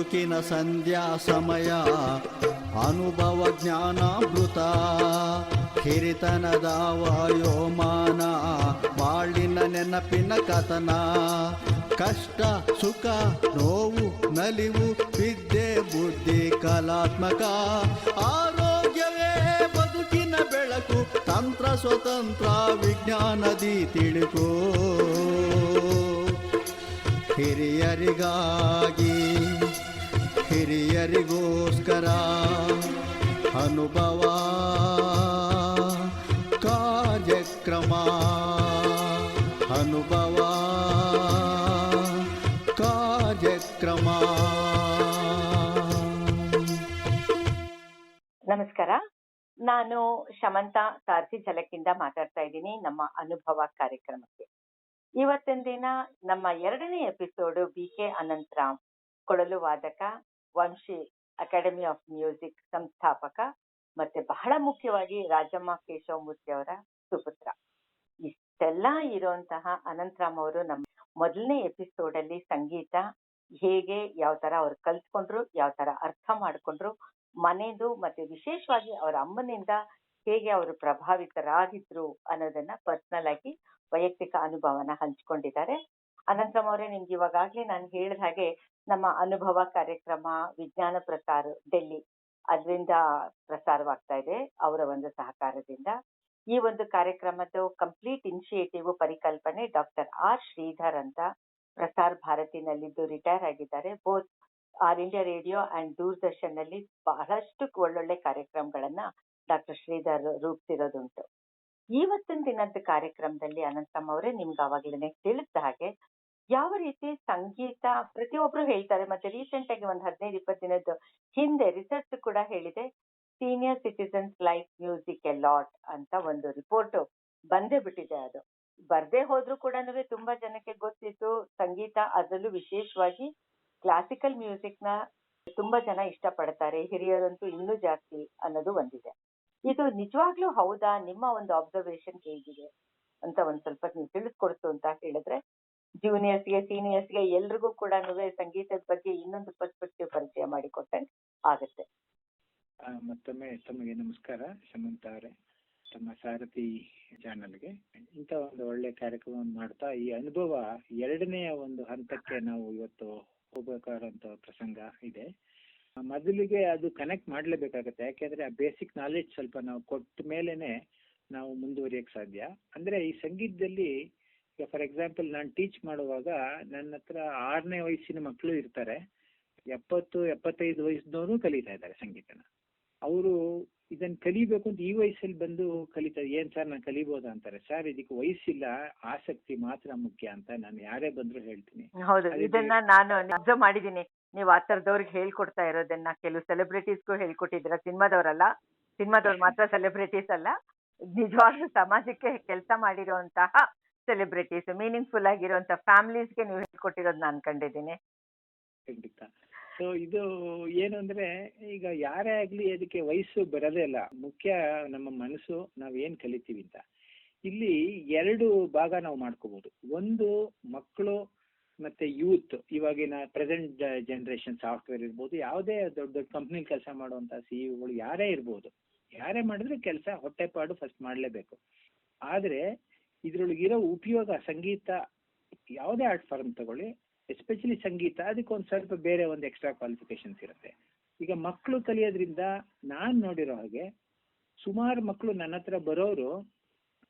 ಬದುಕಿನ ಸಂಧ್ಯಾ ಸಮಯ ಅನುಭವ ಜ್ಞಾನಾಮೃತ ಹಿರಿತನದ ವಾಯೋಮಾನ ಬಾಳಿನ ನೆನಪಿನ ಕಥನ ಕಷ್ಟ ಸುಖ ನೋವು ನಲಿವು ವಿದ್ಯೆ ಬುದ್ಧಿ ಕಲಾತ್ಮಕ ಆರೋಗ್ಯವೇ ಬದುಕಿನ ಬೆಳಕು ತಂತ್ರ ಸ್ವತಂತ್ರ ವಿಜ್ಞಾನದಿ ತಿಳಿಕೋ ಹಿರಿಯರಿಗಾಗಿ ಹಿರಿಯರಿಗೋಸ್ಕರ ಅನುಭವ ಕಾರ್ಯಕ್ರಮ ಅನುಭವ ಕಾರ್ಯಕ್ರಮ. ನಮಸ್ಕಾರ, ನಾನು ಶಮಂತಾ ತಾರ್ಸಿ ಝಲಕ್ಕಿಂದ ಮಾತಾಡ್ತಾ ಇದ್ದೀನಿ ನಮ್ಮ ಅನುಭವ ಕಾರ್ಯಕ್ರಮಕ್ಕೆ. ಇವತ್ತಿನ ದಿನ ನಮ್ಮ 2ನೇ ಎಪಿಸೋಡು BK ಅನಂತರಾಮ್, ಕೊಳಲು ವಾದಕ, ವಂಶಿ ಅಕಾಡೆಮಿ ಆಫ್ ಮ್ಯೂಸಿಕ್ ಸಂಸ್ಥಾಪಕ ಮತ್ತೆ ಬಹಳ ಮುಖ್ಯವಾಗಿ ರಾಜಮ್ಮ ಕೇಶವಮೂರ್ತಿ ಅವರ ಸುಪುತ್ರ. ಇಷ್ಟೆಲ್ಲ ಇರುವಂತಹ ಅನಂತರಾಮ್ ಅವರು ನಮ್ಮ ಮೊದಲನೇ ಎಪಿಸೋಡ್ ಅಲ್ಲಿ ಸಂಗೀತ ಹೇಗೆ ಯಾವ ತರ ಅವ್ರು ಕಲ್ತ್ಕೊಂಡ್ರು, ಯಾವ ತರ ಅರ್ಥ ಮಾಡ್ಕೊಂಡ್ರು, ಮನೆದು ಮತ್ತೆ ವಿಶೇಷವಾಗಿ ಅವರ ಅಮ್ಮನಿಂದ ಹೇಗೆ ಅವರು ಪ್ರಭಾವಿತರಾಗಿದ್ರು ಅನ್ನೋದನ್ನ ಪರ್ಸನಲ್ ಆಗಿ ವೈಯಕ್ತಿಕ ಅನುಭವನ ಹಂಚ್ಕೊಂಡಿದ್ದಾರೆ. ಅನಂತರಾಮ್ ಅವರೇ, ನಿಮ್ಗೆ ಇವಾಗಲೇ ನಾನು ಹೇಳಿದ ಹಾಗೆ ನಮ್ಮ ಅನುಭವ ಕಾರ್ಯಕ್ರಮ ವಿಜ್ಞಾನ ಪ್ರಸಾರ ಡೆಲ್ಲಿ ಅದರಿಂದ ಪ್ರಸಾರವಾಗ್ತಾ ಇದೆ ಅವರ ಒಂದು ಸಹಕಾರದಿಂದ. ಈ ಒಂದು ಕಾರ್ಯಕ್ರಮದ ಕಂಪ್ಲೀಟ್ ಇನಿಷಿಯೇಟಿವ್ ಪರಿಕಲ್ಪನೆ ಡಾಕ್ಟರ್ ಆರ್ ಶ್ರೀಧರ್ ಅಂತ ಪ್ರಸಾರ್ ಭಾರತಿನಲ್ಲಿದ್ದು ರಿಟೈರ್ ಆಗಿದ್ದಾರೆ. Both all India radio and Doordarshan ನಲ್ಲಿ ಬಹಳಷ್ಟು ಒಳ್ಳೊಳ್ಳೆ ಕಾರ್ಯಕ್ರಮಗಳನ್ನ ಡಾಕ್ಟರ್ ಶ್ರೀಧರ್ ರೂಪಿಸಿರೋದುಂಟು. ಇವತ್ತಿನ ದಿನದ ಕಾರ್ಯಕ್ರಮದಲ್ಲಿ ಅನಂತರಾಮ್ ಅವರೇ, ನಿಮ್ಗೆ ಅವಾಗಲೇ ತಿಳಿದ ಹಾಗೆ ಯಾವ ರೀತಿ ಸಂಗೀತ ಪ್ರತಿಯೊಬ್ರು ಹೇಳ್ತಾರೆ, ಮತ್ತೆ ರೀಸೆಂಟ್ ಆಗಿ ಒಂದು 15-20 ದಿನದ ಹಿಂದೆ ರಿಸರ್ಚ್ ಕೂಡ ಹೇಳಿದೆ, senior citizens like music A lot ಅಂತ ಒಂದು ರಿಪೋರ್ಟ್ ಬಂದೇ ಬಿಟ್ಟಿದೆ. ಅದು ಬರ್ದೇ ಹೋದ್ರೂ ಕೂಡ ತುಂಬಾ ಜನಕ್ಕೆ ಗೊತ್ತಿತ್ತು ಸಂಗೀತ, ಅದರಲ್ಲೂ ವಿಶೇಷವಾಗಿ ಕ್ಲಾಸಿಕಲ್ ಮ್ಯೂಸಿಕ್ ನ ತುಂಬಾ ಜನ ಇಷ್ಟಪಡ್ತಾರೆ, ಹಿರಿಯರಂತೂ ಇನ್ನೂ ಜಾಸ್ತಿ ಅನ್ನೋದು ಒಂದಿದೆ. ಇದು ನಿಜವಾಗ್ಲೂ ಹೌದಾ? ನಿಮ್ಮ ಒಂದು ಅಬ್ಸರ್ವೇಷನ್ ಹೇಗಿದೆ ಅಂತ ಒಂದ್ ಸ್ವಲ್ಪ ನೀವು ತಿಳಿಸ್ಕೊಡ್ತು ಅಂತ ಹೇಳಿದ್ರೆ ಜೂನಿಯರ್ಸ್ಗೆ ಸೀನಿಯರ್ಸ್ಗೆ ಎಲ್ರಿಗೂ ಕೂಡ ಸಂಗೀತದ ಬಗ್ಗೆ ಇನ್ನೊಂದು ಪರ್ಸ್ಪೆಕ್ಟಿವ್ ಪರಿಚಯ ಮಾಡಿಕೊಟ್ಟಂಗೆ ಆಗುತ್ತೆ. ಮತ್ತೊಮ್ಮೆ ತಮಗೆ ನಮಸ್ಕಾರ ಶಮಂತ ಅವರೇ, ತಮ್ಮ ಸಾರಥಿ ಚಾನಲ್ಗೆ ಇಂಥ ಒಂದು ಒಳ್ಳೆ ಕಾರ್ಯಕ್ರಮವನ್ನು ಮಾಡ್ತಾ ಈ ಅನುಭವ 2ನೇ ಒಂದು ಹಂತಕ್ಕೆ ನಾವು ಇವತ್ತು ಹೋಗ್ಬೇಕಾದಂತ ಪ್ರಸಂಗ ಇದೆ. ಮೊದಲಿಗೆ ಅದು ಕನೆಕ್ಟ್ ಮಾಡ್ಲೇಬೇಕಾಗತ್ತೆ, ಯಾಕೆಂದ್ರೆ ಆ ಬೇಸಿಕ್ ನಾಲೆಡ್ಜ್ ಸ್ವಲ್ಪ ನಾವು ಕೊಟ್ಟ ಮೇಲೆನೆ ನಾವು ಮುಂದುವರಿಯಕ್ ಸಾಧ್ಯ. ಅಂದ್ರೆ ಈ ಸಂಗೀತದಲ್ಲಿ ಫಾರ್ ಎಕ್ಸಾಂಪಲ್ ನಾನು ಟೀಚ್ ಮಾಡುವಾಗ ನನ್ನ ಹತ್ರ 6ನೇ ವಯಸ್ಸಿನ ಮಕ್ಕಳು ಇರ್ತಾರೆ, 70-75 ವಯಸ್ಸಿನವರು ಕಲಿತಾ ಇದ್ದಾರೆ ಸಂಗೀತನ. ಅವರು ಇದನ್ನ ಕಲಿಬೇಕು ಅಂತ ಈ ವಯಸ್ಸಲ್ಲಿ ಬಂದು ಕಲಿತಾರೆ. ಏನ್ ಸರ್ ನಾನು ಕಲಿಬೋದಾ ಅಂತಾರೆ. ಸರ್ ಇದಕ್ಕೆ ವಯಸ್ಸಿಲ್ಲ, ಆಸಕ್ತಿ ಮಾತ್ರ ಮುಖ್ಯ ಅಂತ ನಾನು ಯಾರೇ ಬಂದ್ರು ಹೇಳ್ತೀನಿ. ಹೌದು, ಇದನ್ನ ನಾನು ಅಬ್ಸರ್ವ್ ಮಾಡಿದೀನಿ. ನೀವು ಆ ತರದವ್ರಿಗೆ ಹೇಳ್ಕೊಡ್ತಾ ಇರೋದನ್ನ ಕೆಲವು ಸೆಲೆಬ್ರಿಟೀಸ್ಗೂ ಹೇಳ್ಕೊಟ್ಟಿದ್ದೀರಾ. ಸಿನಿಮಾದವ್ರು ಮಾತ್ರ ಸೆಲೆಬ್ರಿಟೀಸ್ ಅಲ್ಲ, ನಿಜವಾಗ್ಲೂ ಸಮಾಜಕ್ಕೆ ಕೆಲಸ ಮಾಡಿರುವಂತಹ ಸೆಲೆಬ್ರಿಟೀಸ್, ಮೀನಿಂಗ್ಫುಲ್ ಆಗಿರುವಂತಹ ಫ್ಯಾಮಿಲೀಸ್ಗೆ ನೀವು ಹೇಳ್ಕೊಟ್ಟಿರೋದನ್ನ ಅನ್ಕೊಂಡಿದ್ದೀನಿ. ಖಂಡಿತ. ಸೊ ಇದು ಏನು ಅಂದ್ರೆ, ಈಗ ಯಾರೇ ಆಗ್ಲಿ ಅದಕ್ಕೆ ವಯಸ್ಸು ಬರೋದೇ ಇಲ್ಲ, ಮುಖ್ಯ ನಮ್ಮ ಮನಸ್ಸು, ನಾವ್ ಏನ್ ಕಲಿತೀವಿ ಅಂತ. ಇಲ್ಲಿ 2 ಭಾಗ ನಾವು ಮಾಡ್ಕೋಬಹುದು. ಒಂದು ಮಕ್ಕಳು ಮತ್ತೆ ಯೂತ್, ಇವಾಗಿನ ಪ್ರೆಸೆಂಟ್ ಜನರೇಷನ್ ಸಾಫ್ಟ್ವೇರ್ ಇರ್ಬೋದು, ಯಾವುದೇ ದೊಡ್ಡ ದೊಡ್ಡ ಕಂಪ್ನಿ ಕೆಲಸ ಮಾಡುವಂತ ಸಿಇಒಗಳು ಯಾರೇ ಇರ್ಬೋದು, ಯಾರೇ ಮಾಡಿದ್ರೆ ಕೆಲಸ ಹೊಟ್ಟೆಪಾಡು ಫಸ್ಟ್ ಮಾಡ್ಲೇಬೇಕು. ಆದ್ರೆ ಇದ್ರೊಳಗಿರೋ ಉಪಯೋಗ, ಸಂಗೀತ ಯಾವುದೇ ಆರ್ಟ್ ಫಾರ್ಮ್ ತಗೊಳ್ಳಿ, ಎಸ್ಪೆಷಲಿ ಸಂಗೀತ, ಅದಕ್ಕೊಂದು ಸ್ವಲ್ಪ ಬೇರೆ ಒಂದು ಎಕ್ಸ್ಟ್ರಾ ಕ್ವಾಲಿಫಿಕೇಶನ್ಸ್ ಇರುತ್ತೆ. ಈಗ ಮಕ್ಕಳು ಕಲಿಯೋದ್ರಿಂದ ನಾನ್ ನೋಡಿರೋ ಹಾಗೆ ಸುಮಾರು ಮಕ್ಕಳು ನನ್ನ ಹತ್ರ ಬರೋರು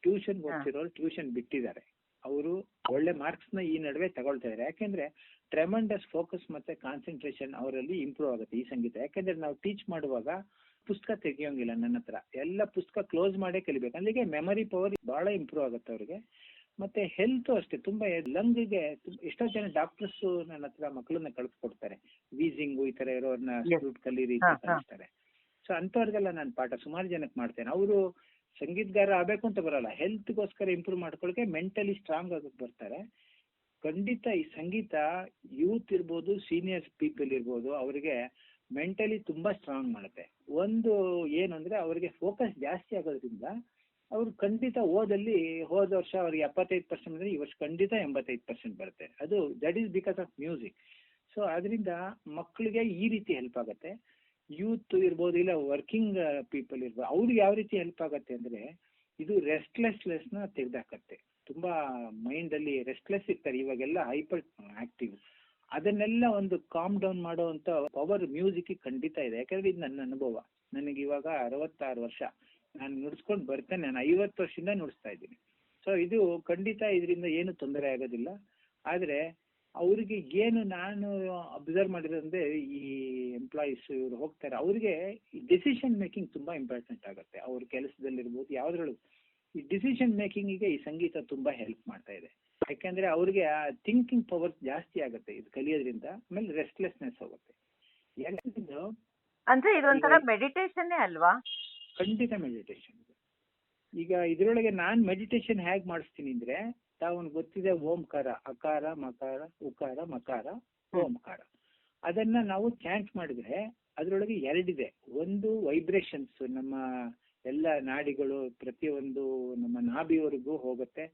ಟ್ಯೂಷನ್ ಹೋಗ್ತಿರೋರು ಟ್ಯೂಷನ್ ಬಿಟ್ಟಿದ್ದಾರೆ. ಅವರು ಒಳ್ಳೆ ಮಾರ್ಕ್ಸ್ ನ ಈ ನಡುವೆ ತಗೊಳ್ತಾ ಇದ್ದಾರೆ. ಯಾಕೆಂದ್ರೆ ಟ್ರೆಮೆಂಡಸ್ ಫೋಕಸ್ ಮತ್ತೆ ಕಾನ್ಸಂಟ್ರೇಷನ್ ಅವರಲ್ಲಿ ಇಂಪ್ರೂವ್ ಆಗುತ್ತೆ ಈ ಸಂಗೀತ. ಯಾಕೆಂದ್ರೆ ನಾವು ಟೀಚ್ ಮಾಡುವಾಗ ಪುಸ್ತಕ ತೆಗಿಯೋಂಗಿಲ್ಲ, ನನ್ನ ಹತ್ರ ಎಲ್ಲ ಪುಸ್ತಕ ಕ್ಲೋಸ್ ಮಾಡೇ ಕಲಿಬೇಕು. ಅಲ್ಲಿಗೆ ಮೆಮರಿ ಪವರ್ ಬಹಳ ಇಂಪ್ರೂವ್ ಆಗುತ್ತೆ ಅವ್ರಿಗೆ. ಮತ್ತೆ ಹೆಲ್ತ್ ಅಷ್ಟೇ, ತುಂಬಾ ಲಂಗ್ಗೆ ಎಷ್ಟೋ ಜನ ಡಾಕ್ಟರ್ಸ್ ನನ್ನ ಹತ್ರ ಮಕ್ಕಳನ್ನ ಕಳ್ಸಿಕೊಡ್ತಾರೆ, ವೀಸಿಂಗು ಈ ತರ ಇರೋರ್ನ ಕಲೀರಿ ಕಲಿಸ್ತಾರೆ. ಸೊ ಅಂತವ್ರಿಗೆಲ್ಲ ನಾನು ಪಾಠ ಸುಮಾರು ಜನಕ್ಕೆ ಮಾಡ್ತೇನೆ. ಅವರು ಸಂಗೀತಗಾರ ಆಗ್ಬೇಕು ಅಂತ ಬರಲ್ಲ, ಹೆಲ್ತ್ಗೋಸ್ಕರ ಇಂಪ್ರೂವ್ ಮಾಡ್ಕೊಳಕ್ಕೆ, ಮೆಂಟಲಿ ಸ್ಟ್ರಾಂಗ್ ಆಗಕ್ಕೆ ಬರ್ತಾರೆ. ಖಂಡಿತ ಈ ಸಂಗೀತ ಯೂತ್ ಇರ್ಬೋದು, ಸೀನಿಯರ್ ಪೀಪಲ್ ಇರ್ಬೋದು, ಅವರಿಗೆ ಮೆಂಟಲಿ ತುಂಬಾ ಸ್ಟ್ರಾಂಗ್ ಮಾಡುತ್ತೆ. ಒಂದು ಏನು ಅಂದ್ರೆ ಅವರಿಗೆ ಫೋಕಸ್ ಜಾಸ್ತಿ ಆಗೋದ್ರಿಂದ ಅವ್ರು ಖಂಡಿತ ಓದಲ್ಲಿ ಹೋದ ವರ್ಷ ಅವ್ರಿಗೆ 75% ಅಂದ್ರೆ ಈ ವರ್ಷ ಖಂಡಿತ 85% ಬರುತ್ತೆ. ಅದು that is because of music. So ಅದರಿಂದ ಮಕ್ಕಳಿಗೆ ಈ ರೀತಿ ಹೆಲ್ಪ್ ಆಗುತ್ತೆ. ಯೂತ್ ಇರ್ಬೋದು, ಇಲ್ಲ ವರ್ಕಿಂಗ್ ಪೀಪಲ್ ಇರ್ಬೋದು, ಅವ್ರಿಗೆ ಯಾವ ರೀತಿ ಹೆಲ್ಪ್ ಆಗುತ್ತೆ ಅಂದ್ರೆ ಇದು ರೆಸ್ಟ್ಲೆಸ್ನೆಸ್ನ ತೆಗೆದಾಕತ್ತೆ. ತುಂಬಾ ಮೈಂಡ್ ಅಲ್ಲಿ ರೆಸ್ಟ್ಲೆಸ್ ಇರ್ತಾರೆ ಇವಾಗೆಲ್ಲ, ಹೈಪರ್ ಆಕ್ಟಿವ್. ಅದನ್ನೆಲ್ಲ ಒಂದು ಕಾಮ್ ಡೌನ್ ಮಾಡುವಂತ ಪವರ್ ಮ್ಯೂಸಿಕ್ ಖಂಡಿತ ಇದೆ. ಯಾಕಂದ್ರೆ ಇದು ನನ್ನ ಅನುಭವ. ನನಗೆ ಇವಾಗ 66 ವರ್ಷ, ನಾನು ನುಡಿಸ್ಕೊಂಡು ಬರ್ತೇನೆ. ನಾನು 50 ವರ್ಷದಿಂದ ನುಡಿಸ್ತಾ ಇದ್ದೀನಿ. ಸೊ ಇದು ಖಂಡಿತ ಇದರಿಂದ ಏನು ತೊಂದರೆ ಆಗೋದಿಲ್ಲ. ಆದ್ರೆ ಅವ್ರಿಗೆ ಏನು ನಾನು ಅಬ್ಸರ್ವ್ ಮಾಡಿರೋದಂದ್ರೆ, ಈ ಎಂಪ್ಲಾಯೀಸ್ ಇವರು ಹೋಗ್ತಾರೆ, ಅವ್ರಿಗೆ ಡಿಸಿಷನ್ ಮೇಕಿಂಗ್ ತುಂಬಾ ಇಂಪಾರ್ಟೆಂಟ್ ಆಗುತ್ತೆ. ಅವ್ರ ಕೆಲಸದಲ್ಲಿರ್ಬೋದು, ಯಾವ್ದ್ರೊಳಗೆ ಈ ಡಿಸಿಷನ್ ಮೇಕಿಂಗಿಗೆ ಈ ಸಂಗೀತ ತುಂಬಾ ಹೆಲ್ಪ್ ಮಾಡ್ತಾ ಇದೆ. ಯಾಕಂದ್ರೆ ಅವ್ರಿಗೆ ಆ ಥಿಂಕಿಂಗ್ ಪವರ್ ಜಾಸ್ತಿ ಆಗುತ್ತೆ ಇದು ಕಲಿಯೋದ್ರಿಂದ. ಆಮೇಲೆ ರೆಸ್ಟ್ಲೆಸ್ನೆಸ್ ಹೋಗುತ್ತೆ. ಯಾಕಂದ್ರೆ ಅಂದ್ರೆ ಇದೊಂಥರ ಮೆಡಿಟೇಷನ್ನೇ ಅಲ್ವಾ? ಖಂಡಿತ ಮೆಡಿಟೇಷನ್. ಈಗ ಇದರೊಳಗೆ ನಾನ್ ಮೆಡಿಟೇಷನ್ ಹೇಗ್ ಮಾಡಿಸ್ತೀನಿ ಅಂದ್ರೆ, ತಾವು ಗೊತ್ತಿದೆ ಓಂಕಾರ, ಅಕಾರ ಮಕಾರ ಉಕಾರ ಮಕಾರ ಓಂಕಾರ. ಅದನ್ನ ನಾವು ಚಾಂಟ್ ಮಾಡಿದ್ರೆ ಅದರೊಳಗೆ ಎರಡಿದೆ. ಒಂದು ವೈಬ್ರೇಷನ್ಸ್, ನಮ್ಮ ಎಲ್ಲ ನಾಡಿಗಳು ಪ್ರತಿಯೊಂದು ನಮ್ಮ ನಾಭಿವರೆಗೂ ಹೋಗುತ್ತೆ.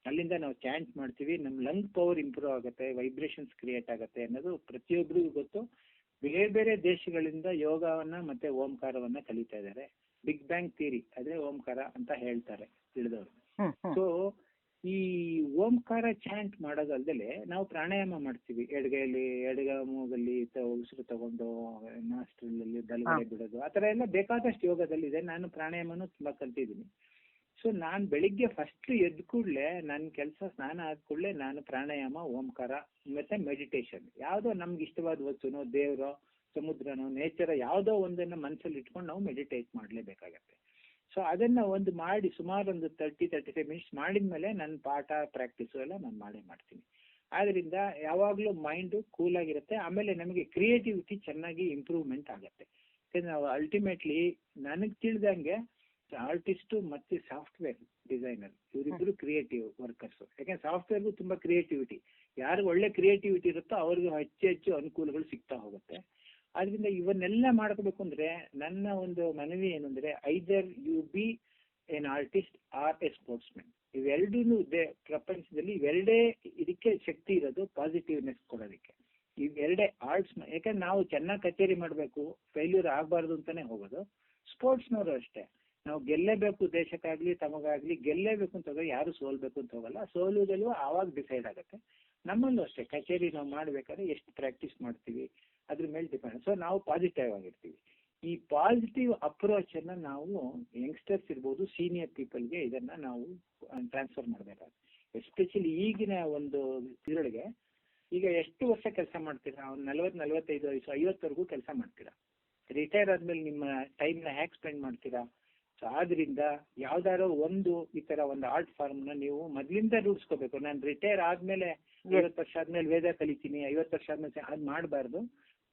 ಅಲ್ಲಿಂದ ನಾವು ಚಾಂಟ್ ಮಾಡ್ತೀವಿ, ನಮ್ಮ ಲಂಗ್ ಪವರ್ ಇಂಪ್ರೂವ್ ಆಗುತ್ತೆ, ವೈಬ್ರೇಷನ್ಸ್ ಕ್ರಿಯೇಟ್ ಆಗುತ್ತೆ ಅನ್ನೋದು ಪ್ರತಿಯೊಬ್ಬರಿಗೂ ಗೊತ್ತು. ಬೇರೆ ಬೇರೆ ದೇಶಗಳಿಂದ ಯೋಗವನ್ನ ಮತ್ತೆ ಓಂಕಾರವನ್ನ ಕಲಿತಾ ಇದ್ದಾರೆ. ಬಿಗ್ ಬ್ಯಾಂಗ್ ಥಿಯರಿ ಅದೇ ಓಂಕಾರ ಅಂತ ಹೇಳ್ತಾರೆ ತಿಳಿದವರು. ಸೊ ಈ ಓಂಕಾರ ಚಾಂಟ್ ಮಾಡೋದಲ್ದಲೆ ನಾವು ಪ್ರಾಣಾಯಾಮ ಮಾಡ್ತೀವಿ. ಎಡಗ ಮೂಗಲ್ಲಿ ಉಸಿರು ತಗೊಂಡು ನಾಸ್ಟ್ರಲ್ಲಿ ಬಲಗಡೆ ಬಿಡೋದು, ಆ ಥರ ಎಲ್ಲ ಬೇಕಾದಷ್ಟು ಯೋಗದಲ್ಲಿ ಇದೆ. ನಾನು ಪ್ರಾಣಾಯಾಮನೂ ತುಂಬಾ ಕಲ್ತಿದ್ದೀನಿ. ಸೊ ನಾನು ಬೆಳಿಗ್ಗೆ ಫಸ್ಟ್ ಎದ್ದ ಕೂಡಲೇ ನನ್ನ ಕೆಲಸ, ಸ್ನಾನ ಆದ ಕೂಡಲೇ ನಾನು ಪ್ರಾಣಾಯಾಮ, ಓಂಕಾರ ಮತ್ತೆ ಮೆಡಿಟೇಷನ್, ಯಾವುದೋ ನಮ್ಗೆ ಇಷ್ಟವಾದ ವಸ್ತುನೋ, ದೇವರೋ, ಸಮುದ್ರನೋ, ನೇಚರ್ ಯಾವುದೋ ಒಂದನ್ನ ಮನಸ್ಸಲ್ಲಿ ಇಟ್ಕೊಂಡು ನಾವು ಮೆಡಿಟೇಟ್ ಮಾಡಲೇಬೇಕಾಗತ್ತೆ. ಸೊ ಅದನ್ನ ಒಂದು ಮಾಡಿ ಸುಮಾರು ಒಂದು 30-35 ಮಿನಿಟ್ಸ್ ಮಾಡಿದ್ಮೇಲೆ ನನ್ನ ಪಾಠ ಪ್ರಾಕ್ಟೀಸು ಎಲ್ಲ ನಾನು ಮಾಡ್ತೀನಿ. ಆದ್ರಿಂದ ಯಾವಾಗಲೂ ಮೈಂಡು ಕೂಲ್ ಆಗಿರುತ್ತೆ. ಆಮೇಲೆ ನಮಗೆ ಕ್ರಿಯೇಟಿವಿಟಿ ಚೆನ್ನಾಗಿ ಇಂಪ್ರೂವ್ಮೆಂಟ್ ಆಗುತ್ತೆ. ಯಾಕಂದ್ರೆ ನಾವು ಅಲ್ಟಿಮೇಟ್ಲಿ ನನಗೆ ತಿಳಿದಂಗೆ ಆರ್ಟಿಸ್ಟು ಮತ್ತೆ ಸಾಫ್ಟ್ವೇರ್ ಡಿಸೈನರ್ ಇವರಿಬ್ಬರು ಕ್ರಿಯೇಟಿವ್ ವರ್ಕರ್ಸ್. ಯಾಕಂದ್ರೆ ಸಾಫ್ಟ್ವೇರ್ಗೂ ತುಂಬಾ ಕ್ರಿಯೇಟಿವಿಟಿ, ಯಾರು ಒಳ್ಳೆ ಕ್ರಿಯೇಟಿವಿಟಿ ಇರುತ್ತೋ ಅವ್ರಿಗೆ ಹೆಚ್ಚು ಅನುಕೂಲಗಳು ಸಿಗ್ತಾ ಹೋಗುತ್ತೆ. ಆದ್ರಿಂದ ಇವನ್ನೆಲ್ಲ ಮಾಡ್ಕೋಬೇಕು ಅಂದ್ರೆ ನನ್ನ ಒಂದು ಮನವಿ ಏನು ಅಂದ್ರೆ, either you be an artist or a sportsman. ಇವೆರಡೂ ಪ್ರಪಂಚದಲ್ಲಿ ಇವೆರಡೇ ಇದಕ್ಕೆ ಶಕ್ತಿ ಇರೋದು, ಪಾಸಿಟಿವ್ನೆಸ್ ಕೊಡೋದಕ್ಕೆ. ಇವೆರಡೇ ಆರ್ಟ್ಸ್. ಯಾಕಂದ್ರೆ ನಾವು ಚೆನ್ನಾಗಿ ಕಚೇರಿ ಮಾಡಬೇಕು, ಫೇಲ್ಯೂರ್ ಆಗಬಾರ್ದು ಅಂತಾನೆ ಹೋಗೋದು. ಸ್ಪೋರ್ಟ್ಸ್ನವರು ಅಷ್ಟೇ, ನಾವು ಗೆಲ್ಲೇಬೇಕು, ದೇಶಕ್ಕಾಗ್ಲಿ ತಮಗಾಗ್ಲಿ ಗೆಲ್ಲೇಬೇಕು ಅಂತ ಹೋಗೋದು, ಯಾರು ಸೋಲ್ಬೇಕು ಅಂತ ಹೋಗಲ್ಲ. ಸೋಲುದಲ್ವ ಆವಾಗ ಡಿಸೈಡ್ ಆಗುತ್ತೆ. ನಮ್ಮಲ್ಲೂ ಅಷ್ಟೇ, ಕಚೇರಿ ನಾವು ಮಾಡ್ಬೇಕಾದ್ರೆ ಎಷ್ಟು ಪ್ರಾಕ್ಟೀಸ್ ಮಾಡ್ತೀವಿ ಅದ್ರ ಮೇಲೆ ಡಿಪೆಂಡ್. ಸೊ ನಾವು ಪಾಸಿಟಿವ್ ಆಗಿರ್ತೀವಿ. ಈ ಪಾಸಿಟಿವ್ ಅಪ್ರೋಚ್ ಅನ್ನ ನಾವು ಯಂಗ್ಸ್ಟರ್ಸ್ ಇರ್ಬೋದು, ಸೀನಿಯರ್ ಪೀಪಲ್ಗೆ ಇದನ್ನ ನಾವು ಟ್ರಾನ್ಸ್ಫರ್ ಮಾಡಬೇಕಾಗುತ್ತೆ. ಎಸ್ಪೆಷಲಿ ಈಗಿನ ಒಂದು ಇದರೊಳಗೆ, ಈಗ ಎಷ್ಟು ವರ್ಷ ಕೆಲಸ ಮಾಡ್ತೀರಾ? ಒಂದು 40-45 ವಯಸ್ಸು 50ವರೆಗೂ ಕೆಲಸ ಮಾಡ್ತೀರಾ. ರಿಟೈರ್ ಆದ್ಮೇಲೆ ನಿಮ್ಮ ಟೈಮ್ನ ಹ್ಯಾಕ್ ಸ್ಪೆಂಡ್ ಮಾಡ್ತೀರಾ? ಸೊ ಆದ್ರಿಂದ ಯಾವ್ದಾರೋ ಒಂದು ಈ ತರ ಒಂದು ಆರ್ಟ್ ಫಾರ್ಮ್ ನ ನೀವು ಮೊದ್ಲಿಂದ ರೂಢಿಸ್ಕೋಬೇಕು. ನಾನು ರಿಟೈರ್ ಆದ್ಮೇಲೆ 50 ವರ್ಷ ಆದ್ಮೇಲೆ ವೇದ ಕಲಿತೀನಿ, 50 ವರ್ಷ ಆದ್ಮೇಲೆ ಅದ್ ಮಾಡಬಾರ್ದು.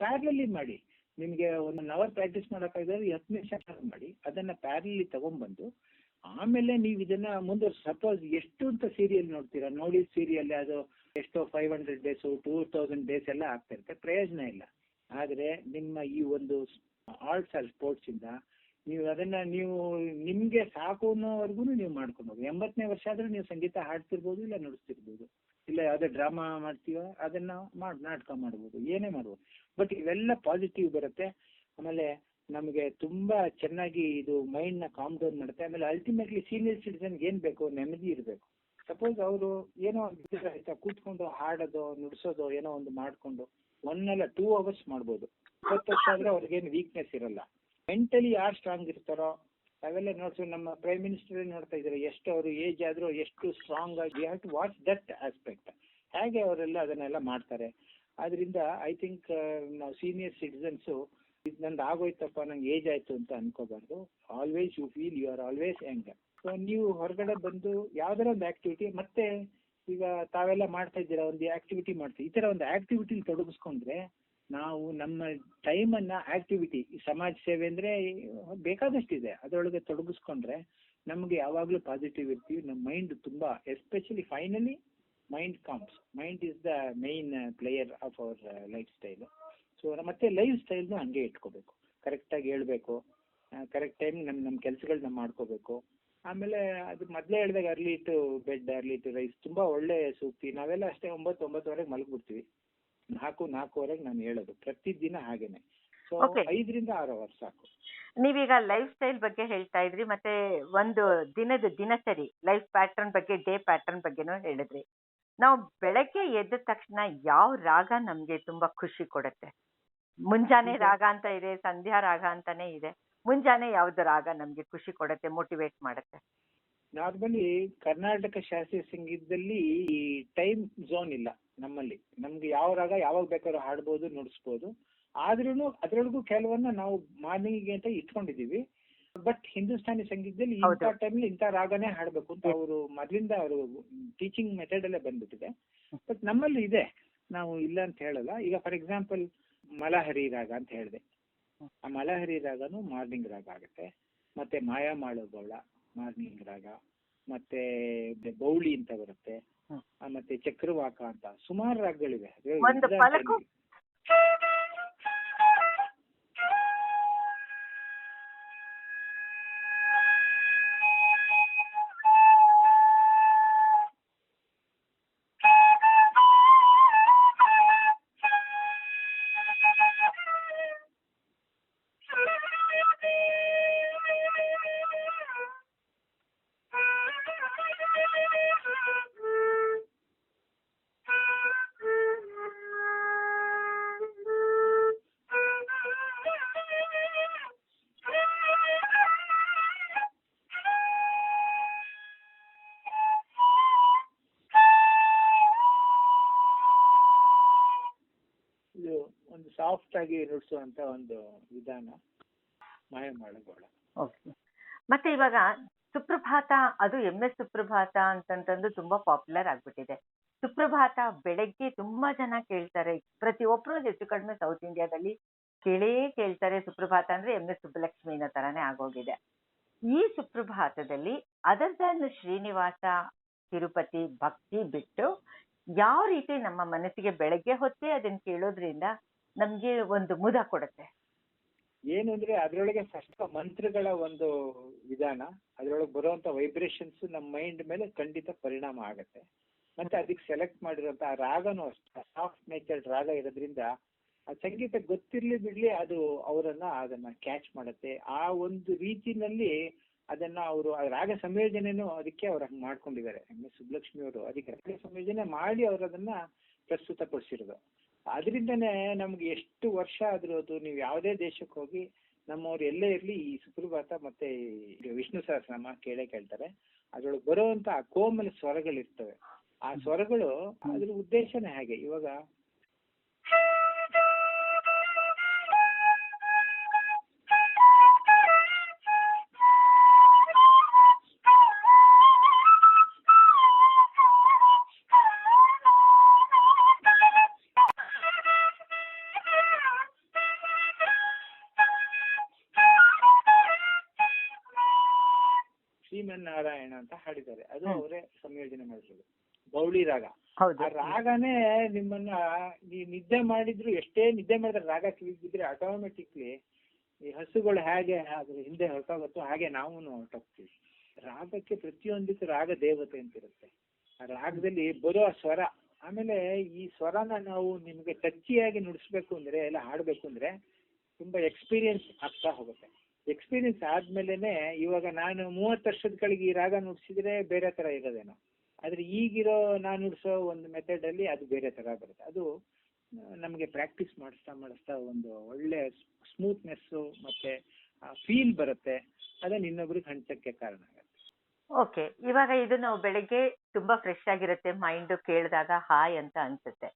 ಪ್ಯಾರಲಲ್ಲಿ ಮಾಡಿ. ನಿಮ್ಗೆ 1 ಅವರ್ ಪ್ರಾಕ್ಟೀಸ್ ಮಾಡೋಕ್ಕಾಗಿದ್ರೆ 10 ನಿಮಿಷ ಮಾಡಿ, ಅದನ್ನ ಪ್ಯಾರಲಲ್ಲಿ ತಗೊಂಡ್ಬಂದು ಆಮೇಲೆ ನೀವು ಇದನ್ನ ಮುಂದುವರ್ಸಿ. ಸಪೋಸ್ ಎಷ್ಟು ಅಂತ ಸೀರಿಯಲ್ ನೋಡ್ತೀರಾ, ನೋಡಿ ಸೀರಿಯಲ್ ಅದು ಎಷ್ಟೋ 500 ಡೇಸ್ 2000 ಡೇಸ್ ಎಲ್ಲ ಆಗ್ತಾ ಇರುತ್ತೆ, ಪ್ರಯೋಜನ ಇಲ್ಲ. ಆದ್ರೆ ನಿಮ್ಮ ಈ ಒಂದು ಆರ್ಟ್ಸ್ ಆರ್ ಸ್ಪೋರ್ಟ್ಸ್ ಇಂದ ನೀವು ಅದನ್ನ ನೀವು ನಿಮ್ಗೆ ಸಾಕು ಅನ್ನೋವರೆಗೂ ನೀವು ಮಾಡ್ಕೊಂಡು ಹೋಗಿ. 80ನೇ ವರ್ಷ ಆದ್ರೆ ನೀವು ಸಂಗೀತ ಹಾಡ್ತಿರ್ಬೋದು, ಇಲ್ಲ ನುಡಿಸ್ತಿರ್ಬೋದು, ಇಲ್ಲ ಯಾವ್ದೋ ಡ್ರಾಮಾ ಮಾಡ್ತೀವ ಅದನ್ನ ನಾಟಕ ಮಾಡ್ಬೋದು, ಏನೇ ಮಾಡ್ಬೋದು. ಬಟ್ ಇವೆಲ್ಲ ಪಾಸಿಟಿವ್ ಬರುತ್ತೆ. ಆಮೇಲೆ ನಮಗೆ ತುಂಬಾ ಚೆನ್ನಾಗಿ ಇದು ಮೈಂಡ್ ನ ಕಾಮ್ ಡೌನ್ ಮಾಡುತ್ತೆ. ಆಮೇಲೆ ಅಲ್ಟಿಮೇಟ್ಲಿ ಸೀನಿಯರ್ ಸಿಟಿಸನ್ಗೆ ಏನ್ ಬೇಕು, ನೆಮ್ಮದಿ ಇರಬೇಕು. ಸಪೋಸ್ ಅವರು ಏನೋ ಕೂತ್ಕೊಂಡು ಹಾಡೋದು, ನುಡಿಸೋದು ಏನೋ ಒಂದು ಮಾಡ್ಕೊಂಡು 1 ಅಲ್ಲ 2 ಅವರ್ಸ್ ಮಾಡ್ಬೋದು. 20 ವರ್ಷ ಆದ್ರೆ ಅವ್ರಿಗೇನು ವೀಕ್ನೆಸ್ ಇರಲ್ಲ. ಮೆಂಟಲಿ ಯಾರು ಸ್ಟ್ರಾಂಗ್ ಇರ್ತಾರೋ ಅವೆಲ್ಲ ನೋಡ್ತೀವಿ. ನಮ್ಮ ಪ್ರೈಮ್ ಮಿನಿಸ್ಟರ್ ನೋಡ್ತಾ ಇದ್ದಾರೆ, ಎಷ್ಟು ಅವರು ಏಜ್ ಆದ್ರೂ ಎಷ್ಟು ಸ್ಟ್ರಾಂಗ್ ಆಗಿ, have to watch that aspect. ಹೇಗೆ ಅವರೆಲ್ಲ ಅದನ್ನೆಲ್ಲ ಮಾಡ್ತಾರೆ. ಆದ್ರಿಂದ ಐ ಥಿಂಕ್ ನಾವು ಸೀನಿಯರ್ ಸಿಟಿಸನ್ಸು ನಂದು ಆಗೋಯ್ತಪ್ಪ, ನಂಗೆ ಏಜ್ ಆಯ್ತು ಅಂತ ಅನ್ಕೋಬಾರ್ದು. Always you feel you are always young. So ನೀವು ಹೊರಗಡೆ ಬಂದು ಯಾವ್ದಾರ ಒಂದು ಆಕ್ಟಿವಿಟಿ, ಮತ್ತೆ ಈಗ ತಾವೆಲ್ಲ ಮಾಡ್ತಾ ಇದ್ದೀರಾ ಒಂದು ಆಕ್ಟಿವಿಟಿ ಮಾಡ್ತೀವಿ, ಈ ತರ ಒಂದು ಆಕ್ಟಿವಿಟಿ ತೊಡಗಿಸ್ಕೊಂಡ್ರೆ ನಾವು ನಮ್ಮ ಟೈಮ್ ಅನ್ನ ಆಕ್ಟಿವಿಟಿ, ಸಮಾಜ ಸೇವೆ ಅಂದ್ರೆ ಬೇಕಾದಷ್ಟಿದೆ, ಅದರೊಳಗೆ ತೊಡಗಿಸ್ಕೊಂಡ್ರೆ ನಮ್ಗೆ ಯಾವಾಗ್ಲೂ ಪಾಸಿಟಿವ್ ಇರ್ತೀವಿ. ನಮ್ಮ ಮೈಂಡ್ ತುಂಬಾ, especially finally mind calms. Mind is the main player of our lifestyle. So ಮತ್ತೆ ಲೈಫ್ ಸ್ಟೈಲ್ನು ಹಂಗೆ ಇಟ್ಕೋಬೇಕು, ಕರೆಕ್ಟಾಗಿ ಹೇಳ್ಬೇಕು, ಕರೆಕ್ಟ್ ಟೈಮ್ ನಮ್ಮ ಕೆಲಸಗಳನ್ನ ಮಾಡ್ಕೋಬೇಕು. ಆಮೇಲೆ ಅದು ಮೊದಲೇ ಹೇಳಿದಾಗ early to bed early to rise ತುಂಬಾ ಒಳ್ಳೆ ಸೂಕ್ತಿ. ನಾವೆಲ್ಲ ಅಷ್ಟೇ 9-9:30 ಮಲಗ್ಬಿಡ್ತೀವಿ. 4:00-4:30 ನಾನು ಹೇಳೋದು ಪ್ರತಿದಿನ ಹಾಗೇನೆ. So Okay. 5 ರಿಂದ 6 ಅವರ್ ಸಾಕು. ನೀವೀಗ ಲೈಫ್ ಸ್ಟೈಲ್ ಬಗ್ಗೆ ಹೇಳ್ತಾ ಇದ್ರಿ, ಮತ್ತೆ ಒಂದು ದಿನಚರಿ ಲೈಫ್ ಪ್ಯಾಟರ್ನ್ ಬಗ್ಗೆ, ಡೇ ಪ್ಯಾಟರ್ನ್ ಬಗ್ಗೆನೂ ಹೇಳಿದ್ರಿ. ನಾವು ಬೆಳಗ್ಗೆ ಎದ್ದ ತಕ್ಷಣ ಯಾವ ರಾಗ ನಮ್ಗೆ ತುಂಬಾ ಖುಷಿ ಕೊಡುತ್ತೆ? ಮುಂಜಾನೆ ರಾಗ ಅಂತ ಇದೆ, ಸಂಧ್ಯಾ ರಾಗ ಅಂತಾನೆ ಇದೆ. ಮುಂಜಾನೆ ಯಾವ್ದು ರಾಗ ನಮ್ಗೆ ಖುಷಿ ಕೊಡುತ್ತೆ, ಮೋಟಿವೇಟ್ ಮಾಡುತ್ತೆ? ನಾರ್ಮಲಿ ಕರ್ನಾಟಕ ಶಾಸ್ತ್ರೀಯ ಸಂಗೀತದಲ್ಲಿ ಈ ಟೈಮ್ ಝೋನ್ ಇಲ್ಲ ನಮ್ಮಲ್ಲಿ. ನಮ್ಗೆ ಯಾವ ರಾಗ ಯಾವಾಗ ಬೇಕಾದ್ರೂ ಹಾಡ್ಬೋದು, ನುಡಿಸ್ಬೋದು. ಆದ್ರೂ ಅದ್ರೊಳಗೂ ಕೆಲವನ್ನ ನಾವು ಮಾರ್ನಿಂಗ್ ಅಂತ ಇಟ್ಕೊಂಡಿದೀವಿ. ಬಟ್ ಹಿಂದೂಸ್ತಾನಿ ಸಂಗೀತದಲ್ಲಿ ಇಂಥ ಟೈಮ್ಲಿ ಇಂಥ ರಾಗನೇ ಹಾಡ್ಬೇಕು ಅಂತ ಅವರು ಮೊದ್ಲಿಂದ ಅವರು ಟೀಚಿಂಗ್ ಮೆಥಡ್ ಅಲ್ಲೇ ಬಂದ್ಬಿಟ್ಟಿದೆ. ಬಟ್ ನಮ್ಮಲ್ಲಿ ಇದೆ, ನಾವು ಇಲ್ಲ ಅಂತ ಹೇಳಲ್ಲ. ಈಗ ಫಾರ್ ಎಕ್ಸಾಂಪಲ್ ಮಲಹರಿ ರಾಗ ಅಂತ ಹೇಳಿದೆ. ಆ ಮಲಹರಿ ರಾಗನು ಮಾರ್ನಿಂಗ್ ರಾಗ ಆಗುತ್ತೆ. ಮತ್ತೆ ಮಾಯಾ ಮಾಡೋ ಗೌಳ ಮಾರ್ನಿಂಗ್ ರಾಗ, ಮತ್ತೆ ಬೌಳಿ ಅಂತ ಬರುತ್ತೆ, ಮತ್ತೆ ಚಕ್ರವಾಕ ಅಂತ ಸುಮಾರು ರಾಗಗಳಿವೆ. ಇದು ಒಂದು ಸಾಫ್ಟ್ ಆಗಿ ನುಡಿಸುವಂತ ಒಂದು ವಿಧಾನ ಮಾಯ ಮಾಡಗೋಳ. ಮತ್ತೆ ಇವಾಗ ಸುಪ್ರಭಾತ, ಅದು MS ಸುಪ್ರಭಾತ ಅಂತಂತಂದು ತುಂಬಾ ಪಾಪ್ಯುಲರ್ ಆಗ್ಬಿಟ್ಟಿದೆ. ಸುಪ್ರಭಾತ ಬೆಳಗ್ಗೆ ತುಂಬಾ ಜನ ಕೇಳ್ತಾರೆ. ಪ್ರತಿಯೊಬ್ರು ಹೆಚ್ಚು ಕಡಿಮೆ ಸೌತ್ ಇಂಡಿಯಾದಲ್ಲಿ ಕೇಳ್ತಾರೆ. ಸುಪ್ರಭಾತ ಅಂದ್ರೆ MS ಸುಬ್ಬಲಕ್ಷ್ಮಿನ ತರಾನೇ ಆಗೋಗಿದೆ. ಈ ಸುಪ್ರಭಾತದಲ್ಲಿ ಅದರ್ ದನ್ ಶ್ರೀನಿವಾಸ ತಿರುಪತಿ ಭಕ್ತಿ ಬಿಟ್ಟು ಯಾವ ರೀತಿ ನಮ್ಮ ಮನಸ್ಸಿಗೆ ಬೆಳಗ್ಗೆ ಹೊತ್ತೇ ಅದನ್ನ ಕೇಳೋದ್ರಿಂದ ನಮ್ಗೆ ಒಂದು ಮುದ ಕೊಡುತ್ತೆ? ಏನು ಅಂದ್ರೆ ಅದ್ರೊಳಗೆ ಫಸ್ಟ್ ಮಂತ್ರಗಳ ಒಂದು ವಿಧಾನ, ಅದ್ರೊಳಗೆ ಬರುವಂತ ವೈಬ್ರೇಷನ್ಸ್ ನಮ್ಮ ಮೈಂಡ್ ಮೇಲೆ ಖಂಡಿತ ಪರಿಣಾಮ ಆಗತ್ತೆ. ಮತ್ತೆ ಅದಕ್ಕೆ ಸೆಲೆಕ್ಟ್ ಮಾಡಿರುವಂತ ಆ ರಾಗನೂ ಅಷ್ಟೇ ಸಾಫ್ಟ್ ನೇಚರ್ಡ್ ರಾಗ ಇರೋದ್ರಿಂದ ಆ ಸಂಗೀತ ಗೊತ್ತಿರ್ಲಿ ಬಿಡ್ಲಿ ಅದು ಅದನ್ನ ಕ್ಯಾಚ್ ಮಾಡುತ್ತೆ. ಆ ಒಂದು ರೀತಿನಲ್ಲಿ ಅದನ್ನ ಅವರು ರಾಗ ಸಂಯೋಜನೆನೂ ಅದಕ್ಕೆ ಅವ್ರು ಹಂಗೆ ಮಾಡ್ಕೊಂಡಿದ್ದಾರೆ. MS ಸುಬ್ಬಲಕ್ಷ್ಮಿ ಅವರು ಅದಕ್ಕೆ ರಾಗ ಸಂಯೋಜನೆ ಮಾಡಿ ಅವ್ರು ಅದನ್ನ ಪ್ರಸ್ತುತಪಡಿಸಿರೋದು. ಅದರಿಂದನೇ ನಮ್ಗೆ ಎಷ್ಟು ವರ್ಷ ಆದ್ರೂ ಅದು ನೀವು ಯಾವುದೇ ದೇಶಕ್ಕೆ ಹೋಗಿ ನಮ್ಮವ್ರು ಎಲ್ಲೇ ಇರ್ಲಿ ಈ ಸುಪ್ರಭಾತ ಮತ್ತೆ ವಿಷ್ಣು ಸಹಸ್ರನಾಮ ಕೇಳ್ತಾರೆ. ಅದ್ರೊಳಗೆ ಬರುವಂತ ಆ ಕೋಮಲ ಸ್ವರಗಳಿರ್ತವೆ. ಆ ಸ್ವರಗಳು ಅದ್ರ ಉದ್ದೇಶನೇ ಹಾಗೆ. ಇವಾಗ ಶ್ರೀಮನ್ನಾರಾಯಣ ಅಂತ ಹಾಡಿದ್ದಾರೆ, ಅದು ಅವರೇ ಸಂಯೋಜನೆ ಮಾಡಿರೋದು. ಬೌಳಿ ರಾಗ. ಆ ರಾಗನೇ ನಿಮ್ಮನ್ನ ನೀವು ನಿದ್ದೆ ಮಾಡಿದ್ರು, ಎಷ್ಟೇ ನಿದ್ದೆ ಮಾಡಿದ್ರೆ ರಾಗ ಕಿವಿಗಿದ್ರೆ ಆಟೋಮೆಟಿಕ್ಲಿ ಈ ಹಸುಗಳು ಹೇಗೆ ಅದ್ರ ಹಿಂದೆ ಹೊರಟೋಗುತ್ತೋ ಹಾಗೆ ನಾವು ಹೊರಟೋಗ್ತೀವಿ. ರಾಗಕ್ಕೆ ಪ್ರತಿಯೊಂದಕ್ಕೂ ರಾಗ ದೇವತೆ ಅಂತಿರುತ್ತೆ. ಆ ರಾಗದಲ್ಲಿ ಬರೋ ಸ್ವರ, ಆಮೇಲೆ ಈ ಸ್ವರನ ನಾವು ನಿಮ್ಗೆ ಟಚ್ಚಿಯಾಗಿ ನುಡಿಸ್ಬೇಕು ಅಂದ್ರೆ ಎಲ್ಲ ಹಾಡ್ಬೇಕು ಅಂದ್ರೆ ತುಂಬಾ ಎಕ್ಸ್ಪೀರಿಯನ್ಸ್ ಆಗ್ತಾ ಹೋಗುತ್ತೆ. ಎಕ್ಸ್ಪೀರಿಯನ್ಸ್ ಆದ್ಮೇಲೆನೆ ಇವಾಗ ನಾನು 30 ವರ್ಷದ ಕೆಳಗೆ ಈ ರಾಗ ನುಡಿಸಿದ್ರೆ ಬೇರೆ ತರ ಇರೋದೇನೋ, ಆದ್ರೆ ಈಗಿರೋ ನಾನು ನುಡಿಸೋ ಒಂದು ಮೆಥಡ್ ಅಲ್ಲಿ ಅದು ಬೇರೆ ತರ ಬರುತ್ತೆ. ಅದು ನಮ್ಗೆ ಪ್ರಾಕ್ಟೀಸ್ ಮಾಡಿಸ್ತಾ ಒಂದು ಒಳ್ಳೆ ಸ್ಮೂತ್ನೆಸ್ ಮತ್ತೆ ಫೀಲ್ ಬರುತ್ತೆ. ಅದನ್ನ ಇನ್ನೊಬ್ರಿಗೆ ಹಂಚಕ್ಕೆ ಕಾರಣ ಆಗುತ್ತೆ. ಓಕೆ, ಇವಾಗ ಇದು ನಾವು ಬೆಳಗ್ಗೆ ತುಂಬಾ ಫ್ರೆಶ್ ಆಗಿರುತ್ತೆ, ಮೈಂಡ್ ಕೇಳಿದಾಗ ಹಾಯ್ ಅಂತ ಅನ್ಸುತ್ತೆ.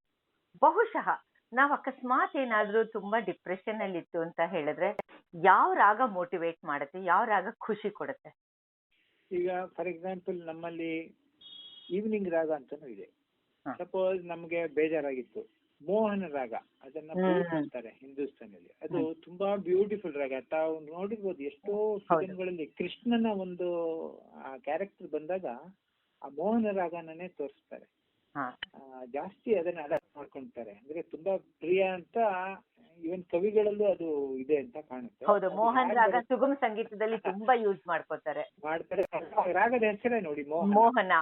ಬಹುಶಃ ನಾವು ಅಕಸ್ಮಾತ್ ಏನಾದ್ರೂ ತುಂಬಾ ಡಿಪ್ರೆಷನ್ ಅಲ್ಲಿ ಇತ್ತು ಅಂತ ಹೇಳಿದ್ರೆ ಯಾವ ರಾಗ ಮೋಟಿವೇಟ್ ಮಾಡುತ್ತೆ, ಯಾವ ರಾಗ ಖುಷಿ ಕೊಡುತ್ತೆ? ಈಗ ಫಾರ್ ಎಕ್ಸಾಂಪಲ್ ನಮ್ಮಲ್ಲಿ ಈವ್ನಿಂಗ್ ರಾಗ ಅಂತಾನೂ ಇದೆ. ಸಪೋಸ್ ನಮ್ಗೆ ಬೇಜಾರಾಗಿತ್ತು, ಮೋಹನ ರಾಗ ಅದನ್ನ ಅಂತಾರೆ ಹಿಂದೂಸ್ತಾನಲ್ಲಿ. ಅದು ತುಂಬಾ ಬ್ಯೂಟಿಫುಲ್ ರಾಗ. ತಾವು ನೋಡಿರ್ಬೋದು ಎಷ್ಟೋ ಫಿಲ್ಮ್ಗಳಲ್ಲಿ ಕೃಷ್ಣನ ಒಂದು ಕ್ಯಾರೆಕ್ಟರ್ ಬಂದಾಗ ಆ ಮೋಹನ ರಾಗನೇ ತೋರಿಸ್ತಾರೆ. ಜಾಸ್ತಿ ಅದನ್ನ ಅಡಾಪ್ಟ್ ಮಾಡ್ಕೊಂತಾರೆ. ಅಂದ್ರೆ ತುಂಬಾ ಪ್ರಿಯ ಅಂತ ಇವನ್ ಕವಿಗಳಲ್ಲೂ ಅದು ಇದೆ ಅಂತ ಕಾಣುತ್ತೆ. ಹೌದು, ಮೋಹನ್ ರಾಗ ಸುಗಮ ಸಂಗೀತದಲ್ಲಿ ತುಂಬಾ ಯೂಸ್ ಮಾಡ್ತಾರೆ. ರಾಗದ ಹೆಸರೇ ನೋಡಿ ಮೋಹನ. ಮೋಹನ.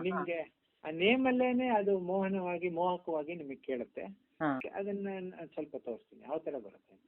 ನಿಮ್ಗೆ ಆ ನೇಮ್ ಅಲ್ಲೇನೆ ಅದು ಮೋಹಕವಾಗಿ ನಿಮಗೆ ಕೇಳುತ್ತೆ. ಹಾ. ಅದನ್ನ ನಾನ್ ಸ್ವಲ್ಪ ತೋರಿಸ್ತೀನಿ ಯಾವ ತರ ಬರುತ್ತೆ ಅಂತ.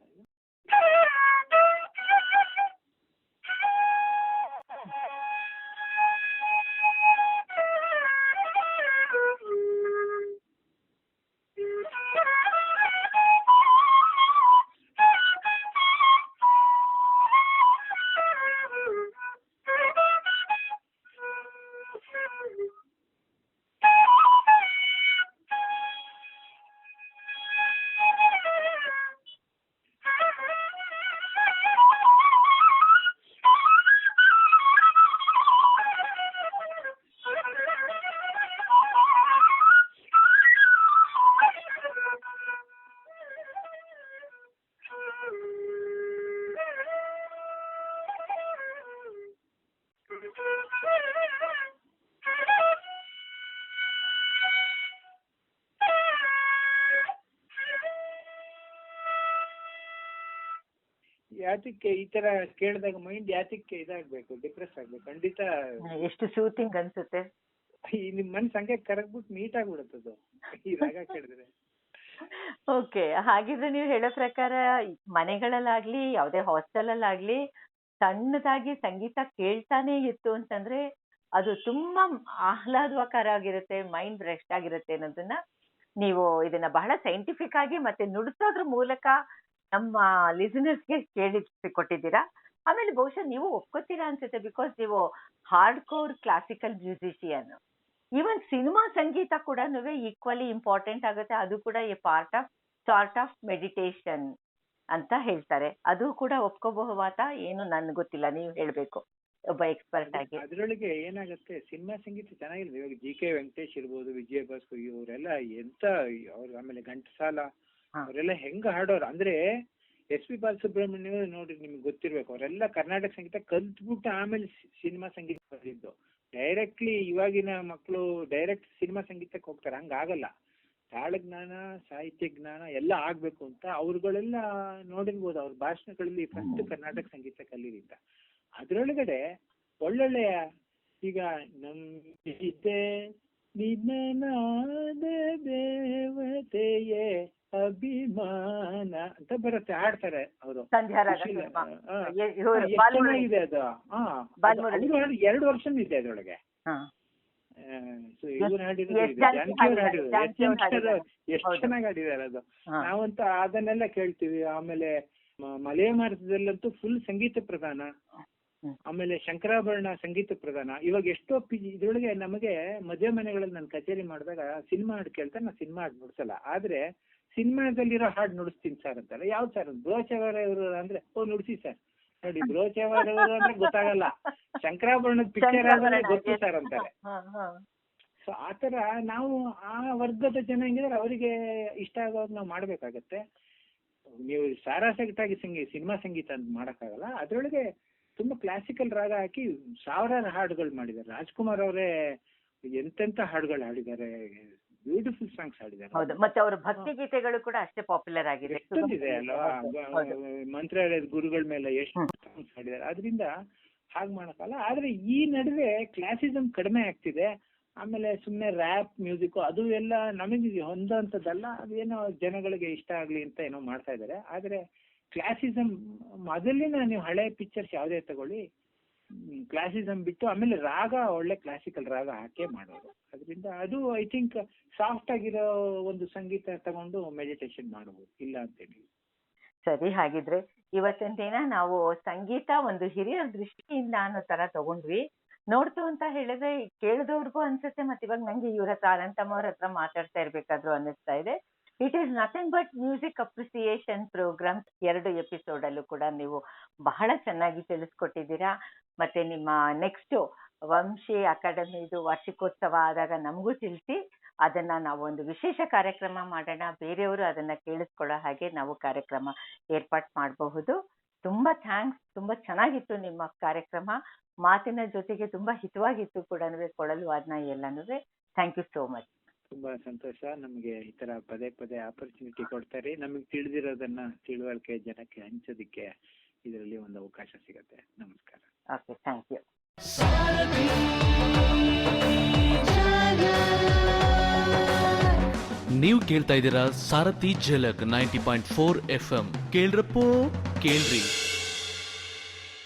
ಯಾತಕ್ಕೆ ಈ ತರ ಕೇಳಿದಾಗ ಮೈಂಡ್ ಯಾತಕ್ಕೆ ಇದಾಗ್ಬೇಕು, ಡಿಪ್ರೆಸ್ ಆಗ್ಬೇಕು? ಖಂಡಿತ ಎಷ್ಟು ಸೂತಿಂಗ್ ಅನ್ಸುತ್ತೆ. ಈ ನಿಮ್ ಮನ್ಸ್ ಹಂಗೆ ಕರಗ್ಬಿಟ್ಟು ನೀಟ್ ಆಗ್ಬಿಡುತ್ತೆ ಅದು ಈ ರಾಗ ಕೇಳಿದ್ರೆ. ಓಕೆ, ಹಾಗಿದ್ರೆ ನೀವು ಹೇಳೋ ಪ್ರಕಾರ ಮನೆಗಳಲ್ಲಾಗ್ಲಿ ಯಾವುದೇ ಹಾಸ್ಟೆಲಲ್ಲಾಗ್ಲಿ ಸಣ್ಣದಾಗಿ ಸಂಗೀತ ಕೇಳ್ತಾನೆ ಇತ್ತು ಅಂತಂದ್ರೆ ಅದು ತುಂಬಾ ಆಹ್ಲಾದಕರ ಆಗಿರುತ್ತೆ, ಮೈಂಡ್ ರೆಸ್ಟ್ ಆಗಿರುತ್ತೆ ಅನ್ನೋದನ್ನ ನೀವು ಇದನ್ನ ಬಹಳ ಸೈಂಟಿಫಿಕ್ ಆಗಿ ಮತ್ತೆ ನುಡಿಸೋದ್ರ ಮೂಲಕ ನಮ್ಮ ಲಿಸನರ್ಸ್ಗೆ ಕೇಳಿಸಿಕೊಟ್ಟಿದ್ದೀರಾ. ಆಮೇಲೆ ಬಹುಶಃ ನೀವು ಒಪ್ಕೋತೀರಾ ಅನ್ಸುತ್ತೆ, ಬಿಕಾಸ್ ನೀವು hard core classical musician. Even cinema ಸಂಗೀತ ಕೂಡ ಈಕ್ವಲಿ ಇಂಪಾರ್ಟೆಂಟ್ ಆಗುತ್ತೆ, ಅದು ಕೂಡ ಎ ಸಾರ್ಟ್ ಆಫ್ ಮೆಡಿಟೇಷನ್ ಅಂತ ಹೇಳ್ತಾರೆ. ಅದು ಕೂಡ ಒಪ್ಕೋಬಹುದಾತ ಏನು ನನ್ಗೆ ಗೊತ್ತಿಲ್ಲ, ನೀವು ಹೇಳ್ಬೇಕು ಒಬ್ಬ ಎಕ್ಸ್ಪರ್ಟ್ ಆಗಿ. ಅದ್ರೊಳಗೆ ಏನಾಗುತ್ತೆ, ಸಿನಿಮಾ ಸಂಗೀತ ಚೆನ್ನಾಗಿಲ್ಲ. ಇವಾಗ ಜಿ.ಕೆ. ವೆಂಕಟೇಶ್ ಇರ್ಬೋದು, ವಿಜಯ ಭಾಸ್ಕರ್, ಇವರೆಲ್ಲ ಎಂತ ಅವ್ರು, ಆಮೇಲೆ ಘಂಟಸಾಲ ಅವರೆಲ್ಲ ಹೆಂಗ ಹಾಡೋರು ಅಂದ್ರೆ, ಎಸ್.ಪಿ. ಬಾಲಸುಬ್ರಹ್ಮಣ್ಯ ನೋಡ್ರಿ, ನಿಮ್ಗೆ ಗೊತ್ತಿರ್ಬೇಕು, ಅವರೆಲ್ಲ ಕರ್ನಾಟಕ ಸಂಗೀತ ಕಲ್ತ್ಬಿಟ್ಟು ಆಮೇಲೆ ಸಿನಿಮಾ ಸಂಗೀತ ಬರೆದಿದ್ದು. ಡೈರೆಕ್ಟ್ಲಿ ಇವಾಗಿನ ಮಕ್ಕಳು ಡೈರೆಕ್ಟ್ ಸಿನಿಮಾ ಸಂಗೀತಕ್ಕೆ ಹೋಗ್ತಾರೆ, ಹಂಗಾಗಲ್ಲ. ತಾಳ ಜ್ಞಾನ, ಸಾಹಿತ್ಯ ಜ್ಞಾನ ಎಲ್ಲ ಆಗ್ಬೇಕು ಅಂತ ಅವ್ರುಗಳೆಲ್ಲ ನೋಡಿರ್ಬೋದು ಅವ್ರ ಭಾಷಣಗಳಲ್ಲಿ ಫಸ್ಟ್ ಕರ್ನಾಟಕ ಸಂಗೀತ ಕಲೀರಿ ಅಂತ. ಅದ್ರೊಳಗಡೆ ಒಳ್ಳೊಳ್ಳೆಯ ಈಗ ನಂಬಿದೆ ನಿನ್ನನಾದ ದೇವತೆಯೇ ಅಭಿಮಾನ ಅಂತ ಬರುತ್ತೆ, ಹಾಡ್ತಾರೆ ಅವರು. ಚೆನ್ನಾಗಿದೆ ಅದು. ಅದು 2 ವರ್ಷ ಇದೆ ಅದ್ರೊಳಗೆ. ಇವ್ರು ಹಾಡಿರೋದು, ಜಾನಕಿಯವ್ರು ಹಾಡಿರೋದು, ಎಷ್ಟು ಚೆನ್ನಾಗಿ ಹಾಡಿದಾರೆ ಅದು. ನಾವಂತೂ ಅದನ್ನೆಲ್ಲ ಕೇಳ್ತೀವಿ. ಆಮೇಲೆ ಮಲೆಯ ಮಾರುತದಲ್ಲಂತೂ ಫುಲ್ ಸಂಗೀತ ಪ್ರಧಾನ, ಆಮೇಲೆ ಶಂಕರಾಭರಣ ಸಂಗೀತ ಪ್ರಧಾನ. ಇವಾಗ ಎಷ್ಟೋ ಇದ್ರೊಳಗೆ ನಮಗೆ ಮದುವೆ ಮನೆಗಳಲ್ಲಿ ನಾನು ಕಚೇರಿ ಮಾಡಿದಾಗ ಸಿನಿಮಾ ಹಾಡು ಕೇಳ್ತಾರೆ, ನಾನು ಸಿನಿಮಾ ಹಾಡು ನುಡ್ಸಲ್ಲ. ಆದ್ರೆ ಸಿನಿಮಾದಲ್ಲಿರೋ ಹಾಡು ನುಡಿಸ್ತೀನಿ ಸರ್ ಅಂತಾರೆ. ಯಾವ ಸರ್? ಬ್ರೋಚವರ ಇವರು ಅಂದ್ರೆ, ನುಡಿಸಿ ಸರ್. ನೋಡಿ, ಬ್ರೋಚವರ ಇವರು ಅಂದ್ರೆ ಗೊತ್ತಾಗಲ್ಲ, ಶಂಕರಾಭರಣದ ಪಿಕ್ಚರ್ ಆದ್ರೆ ಗೊತ್ತು ಸರ್ ಅಂತಾರೆ. ಸೊ ಆತರ ನಾವು ಆ ವರ್ಗದ ಜನ ಹೆಂಗಿದ್ರೆ ಅವರಿಗೆ ಇಷ್ಟ ಆಗೋದು ನಾವು ಮಾಡ್ಬೇಕಾಗತ್ತೆ. ನೀವು ಸಾರಾಸಗಟಾಗಿ ಸಿನಿಮಾ ಸಂಗೀತ ಅಂತ ಮಾಡಕ್ಕಾಗಲ್ಲ. ಅದ್ರೊಳಗೆ ತುಂಬಾ ಕ್ಲಾಸಿಕಲ್ ರಾಗ ಹಾಕಿ ಸಾವಿರಾರು ಹಾಡುಗಳು ಮಾಡಿದ್ದಾರೆ. ರಾಜ್ಕುಮಾರ್ ಅವರೇ ಎಂತೆಂತ ಹಾಡುಗಳು ಹಾಡಿದ್ದಾರೆ, ಬ್ಯೂಟಿಫುಲ್ ಸಾಂಗ್ಸ್ ಹಾಡಿದ್ದಾರೆ. ಹೌದು, ಮತ್ತೆ ಅವರ ಭಕ್ತಿ ಗೀತೆಗಳು ಕೂಡ ಅಷ್ಟೇ ಪಾಪ್ಯುಲರ್ ಆಗಿದೆ. ಎಷ್ಟೊಂದಿದೆ ಅಲ್ವಾ, ಮಂತ್ರಾಲಯದ ಗುರುಗಳ ಮೇಲೆ ಎಷ್ಟು ಸಾಂಗ್ಸ್ ಹಾಡಿದ್ದಾರೆ. ಅದರಿಂದ ಹಾಗೆ ಮಾಡಕ್ಕಲ್ಲ. ಆದ್ರೆ ಈ ನಡುವೆ ಕ್ಲಾಸಿಸಮ್ ಕಡಿಮೆ ಆಗ್ತಿದೆ. ಆಮೇಲೆ ಸುಮ್ಮನೆ ರ್ಯಾಪ್ ಮ್ಯೂಸಿಕ್ ಅದು ಎಲ್ಲ ನಮಗೆ ಹೊಂದೋಂಥದ್ದಲ್ಲ. ಅದೇನೋ ಜನಗಳಿಗೆ ಇಷ್ಟ ಆಗ್ಲಿ ಅಂತ ಏನೋ ಮಾಡ್ತಾ ಇದ್ದಾರೆ. ಆದ್ರೆ ಕ್ಲಾಸಿಸಮ್ ಮೊದಲಿನ ನೀವು ಹಳೆ ಪಿಕ್ಚರ್ಸ್ ಯಾವುದೇ ತಗೊಳ್ಳಿ, ಕ್ಲಾಸಿಸಮ್ ಬಿಟ್ಟು ಆಮೇಲೆ ರಾಗ ಒಳ್ಳೆ ಕ್ಲಾಸಿಕಲ್ ರಾಗ ಹಾಕೇ ಮಾಡೋದು. ಅದರಿಂದ ಅದು ಐ ಥಿಂಕ್ ಸಾಫ್ಟ್ ಆಗಿರೋ ಒಂದು ಸಂಗೀತ ತಗೊಂಡು ಮೆಡಿಟೇಷನ್ ಮಾಡಬಹುದು, ಇಲ್ಲ ಅಂತೇಳಿ. ಸರಿ, ಹಾಗಿದ್ರೆ ಇವತ್ತಿನ ದಿನ ನಾವು ಸಂಗೀತ ಒಂದು ಹಿರಿಯರ ದೃಷ್ಟಿಯಿಂದ ಅನ್ನೋ ತರ ತಗೊಂಡ್ವಿ. ನೋಡ್ತು ಅಂತ ಹೇಳಿದ್ರೆ ಕೇಳಿದವ್ರಿಗೂ ಅನ್ಸುತ್ತೆ, ಮತ್ತೆ ಇವಾಗ ನಂಗೆ ಇವ್ರ ಹತ್ರ ಅನಂತಮ್ಮ ಅವ್ರ ಹತ್ರ ಮಾತಾಡ್ತಾ ಇರ್ಬೇಕಾದ್ರು ಅನ್ನಿಸ್ತಾ ಇದೆ. It is nothing but music appreciation programs 2 episode ಅಲ್ಲೂ ಕೂಡ ನೀವು ಬಹಳ ಚೆನ್ನಾಗಿ ತಿಳಿಸ್ಕೊಟ್ಟಿದ್ದೀರಾ. ಮತ್ತೆ ನಿಮ್ಮ ನೆಕ್ಸ್ಟ್ ವಂಶಿ ಅಕಾಡೆಮಿದು ವಾರ್ಷಿಕೋತ್ಸವ ಆದಾಗ ನಮಗೂ ತಿಳಿಸಿ, ಅದನ್ನ ನಾವು ಒಂದು ವಿಶೇಷ ಕಾರ್ಯಕ್ರಮ ಮಾಡೋಣ. ಬೇರೆಯವರು ಅದನ್ನ ಕೇಳಿಸ್ಕೊಳ್ಳೋ ಹಾಗೆ ನಾವು ಕಾರ್ಯಕ್ರಮ ಏರ್ಪಾಟ್ ಮಾಡಬಹುದು. ತುಂಬಾ ಥ್ಯಾಂಕ್ಸ್. ತುಂಬಾ ಚೆನ್ನಾಗಿತ್ತು ನಿಮ್ಮ ಕಾರ್ಯಕ್ರಮ. ಮಾತಿನ ಜೊತೆಗೆ ತುಂಬಾ ಹಿತವಾಗಿತ್ತು ಕೂಡ, ಕೊಡಲು ವಾದನ ಎಲ್ಲನೂ. Thank you so much. ತುಂಬಾ ಸಂತೋಷ. ನಮ್ಗೆ ಈ ತರ ಪದೇ ಪದೇ ಆಪರ್ಚುನಿಟಿ ಕೊಡ್ತಾರೆ. ನಮಗೆ ತಿಳಿದಿರೋದನ್ನ ತಿಳುವಳಿಕೆ ಜನಕ್ಕೆ ಹಂಚೋದಿಕ್ಕೆ ಇದರಲ್ಲಿ ಒಂದು ಅವಕಾಶ ಸಿಗತ್ತೆ. ನಮಸ್ಕಾರ. Okay, thank you. ನೀವು ಕೇಳ್ತಾ ಇದ್ದೀರಾ ಸಾರಥಿ ಝಲಕ್ 90.4 FM. ಕೇಳ್ರಪ್ಪೋ ಕೇಳ್ರಿ.